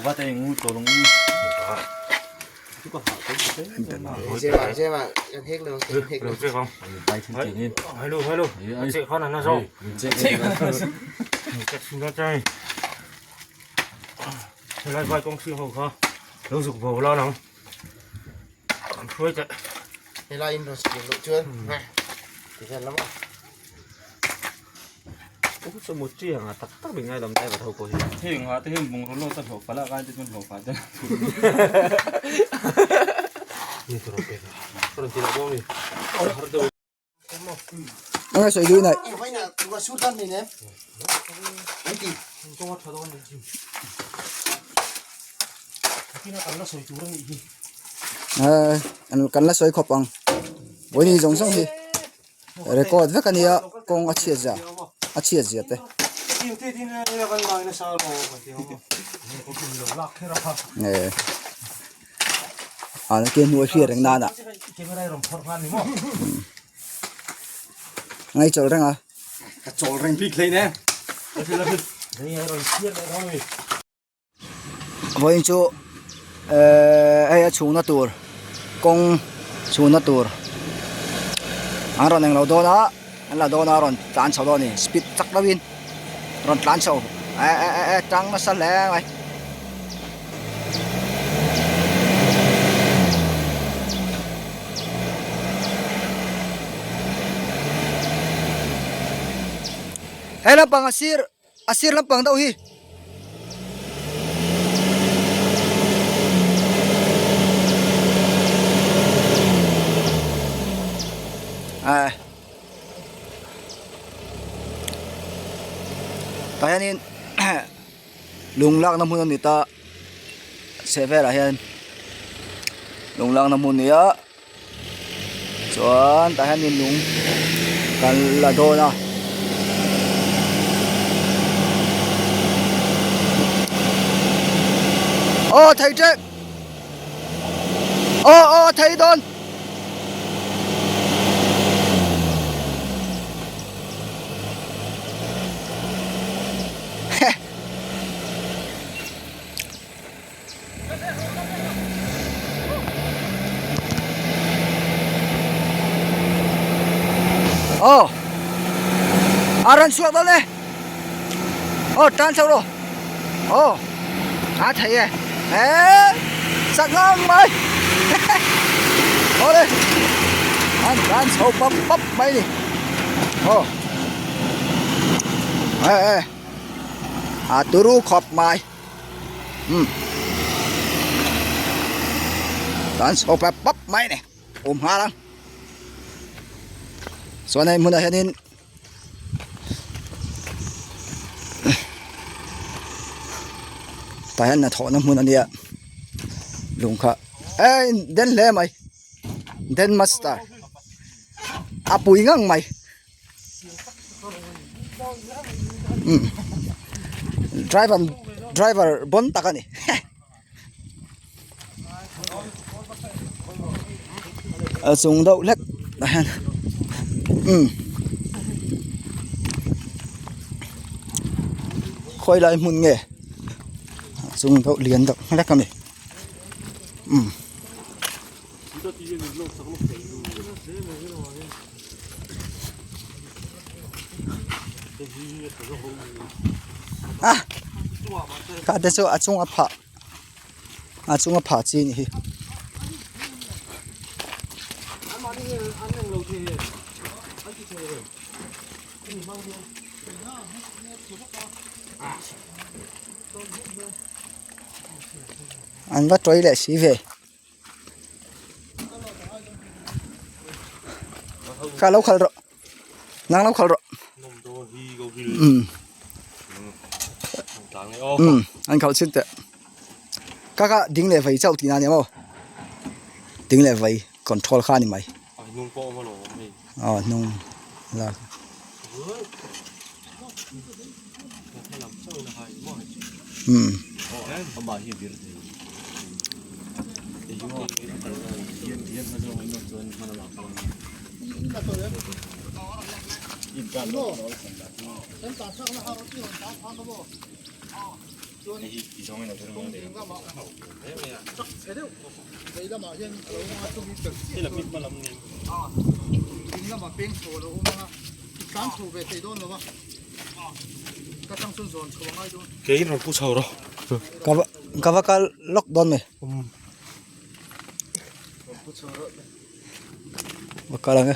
ว่าแต่งูตัวลงนี่ใช่ป่ะกันเทกเลยเทกเลยไปถึงนี่ให้ลูกเจ๊เขาหน่ะนะโซ่เจ๊จะสู้ได้ใจอะไรไปกองซื้อเขาเขารู้สึกโผล่แล้วน้องช่วยจะให้เราอินโดสกิลชวนนะที่ฉันแล้วมั้งสมุทรเจียงอ่ะตักเป็นไงลำไส้กับเท่ากูเที่ยงฮะเที่ยงมงคลโลตัดหัวฟ้าละกันจะเป็นหัวฟ้าจะนี่ตัวเป็นคนที่เราบอกนี่เอาไงสวยดูหน่อยไว้น่ะตัวชุดด้านนี้เนี่ยไอ้ตีตัววัดเท่านั้นจริงที่นั่นกันแล้วสวยจุ๊บนี่ อันกันละสวยขบังวันนี้จงส่งที่เรคคอร์ดไว้กันเนี่ยกงอาชีพจ้ะอาชีพจ้ะเต้ที่นั่นเรากันมาในซาโร่กันที่เขาเขาคุณเราลักแค่เราอันนี้เกี่ยวกับเรื่องนั้นอ่ะเกี่ยวกับอะไรรำพัดพันนี่มั้งไงโจรเร่งอ่ะโจรเร่งพี่เคยเนี่ยนี่เราเชี่ยเลยทั้งนี้วันนี้โจไอ้ชูนัตัวกงชูนัตัวอันเราเนี่ยเราโดนอ่ะอันเราโดนอ่ะเราตานชาวโดนนี่สปีดจักรวินเราตานชาวจังมาสั่นแล้วไงเฮ้ยลำปังอาศิรลำปังเท่าไหร่แต่ยันนี่ลุงลักน้ำมันนี่ตาเซเว่นอะไรยันลุงลักน้ำมันนี่อ่ะส่วนแต่ยันนี่ลุงกันละโดนะโอ้ไทยเจ๊โอ้ไทยโดนโอ้อารันสวดเลยโอ้ตันเท่าไหร่โอ้อาไทยสักน้องไหมโอ้เลยอันตันเท่าปั๊บไปนี่โอ้อาตุรุขอบไม้ตันเท่าปั๊บไหมเนี่ยหาลังส่วนในมือเห็นนี่แต่เห็นน่ะถอดน้ำมือนั่นเนี่ยลุงค่ะเดินเล่ไหมเดินมาสตาร์ปุ๋ยงั้งไหมdriver บนตะกันนี่ส่งดาวเล็กแต่เห็นค่อยไล่มุนเงี้ยส่งดาวเลียนดอกเล็กกันนี่ก็เดี๋ยวอาจงอาผาจีนี่อันว่าตัวเล็กสิเว้ยข้าเล่าขัลรนั่งเล่าขัลรอันเขาชื่อแต่ก็ดิ้งเลยไฟเจ้าตีนั่นเนี่ยมั้งดิ้งเลยไฟคอนโทรลข้านี่ไหมนุ่งโป้มาหรออ๋อนุ่งละ 이성이나 들은 건데. đây là mà hiện ở ngoài trong đi được Đây là mít mà lắm nè. chính là mà bên số là ôm mà tám số về tây đôn rồi mà các trong xuân dồn số ngay luôn Cái nó phụ sầu rồi. Kava ka lockdown me. Baka lang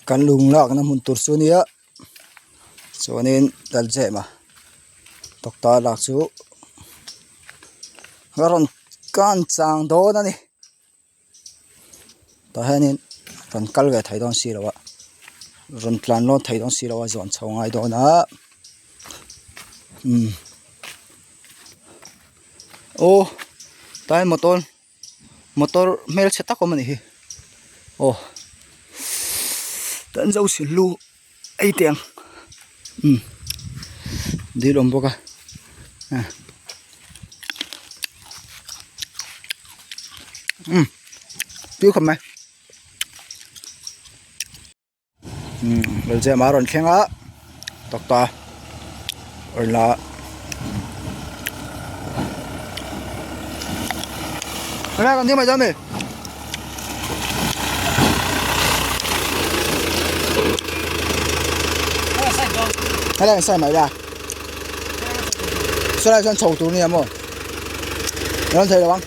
kan lung lak na mun tur su nia chuanin dal je ma tokta lak chu garon kan chang do na ni ta hanin ron kal ve thai don si lawa ron plan lo thai don si lawa zon chawng ai do na ô tai motor mel se tak ko mani hi ô tận dâu xỉn lu ấy tiền đi đồng bốc à tiêu không mày rồi giờ mà rồi khen á tóc ta rồi là cái này còn thêm mày ra mày hay là sai mày ra sao lại sang chầu tủ này mà nó thấy được không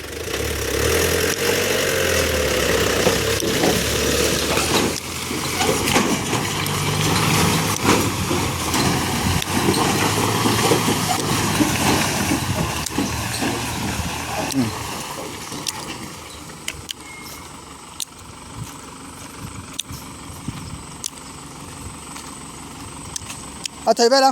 à thầy về đâu